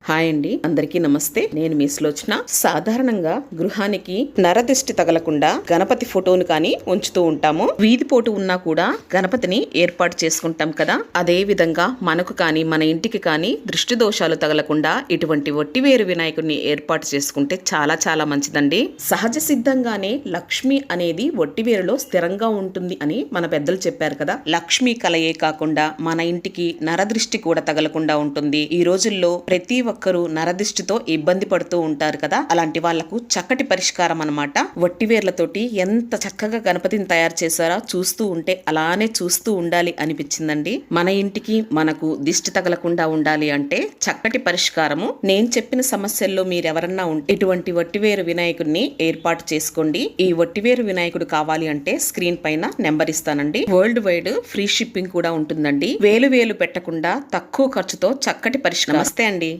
Hi అండి, అందరికీ నమస్తే. నేను మీ సులోచన. సాధారణంగా గృహానికి నరదిష్టి తగలకుండా గణపతి ఫోటోను కానీ ఉంచుతూ ఉంటాము. వీధి పోటు ఉన్నా కూడా గణపతిని ఏర్పాటు చేసుకుంటాం కదా. అదే విధంగా మనకు కానీ మన ఇంటికి కానీ దృష్టి దోషాలు తగలకుండా ఇటువంటి వట్టివేరు వినాయకుడిని ఏర్పాటు చేసుకుంటే చాలా చాలా మంచిదండి. సహజ సిద్ధంగానే లక్ష్మి అనేది వట్టివేరులో స్థిరంగా ఉంటుంది అని మన పెద్దలు చెప్పారు కదా. లక్ష్మి కలయే కాకుండా మన ఇంటికి నరదృష్టి కూడా తగలకుండా ఉంటుంది. ఈ రోజుల్లో ప్రతి ఒక్కరు నరదిష్టితో ఇబ్బంది పడుతూ ఉంటారు కదా. అలాంటి వాళ్లకు చక్కటి పరిష్కారం అన్నమాట. వట్టివేర్లతోటి ఎంత చక్కగా గణపతిని తయారు చేశారో చూస్తూ ఉంటే అలానే చూస్తూ ఉండాలి అనిపించిందండి. మన ఇంటికి మనకు దిష్టి తగలకుండా ఉండాలి అంటే చక్కటి పరిష్కారము. నేను చెప్పిన సమస్యల్లో మీరెవరన్నా ఉంటే ఇటువంటి వట్టివేరు వినాయకుడిని ఏర్పాటు చేసుకోండి. ఈ వట్టివేరు వినాయకుడు కావాలి అంటే స్క్రీన్ పైన నెంబర్ ఇస్తానండి. వరల్డ్ వైడ్ ఫ్రీ షిప్పింగ్ కూడా ఉంటుందండి. వేలు పెట్టకుండా తక్కువ ఖర్చుతో చక్కటి పరిష్కారం. నమస్తే అండి.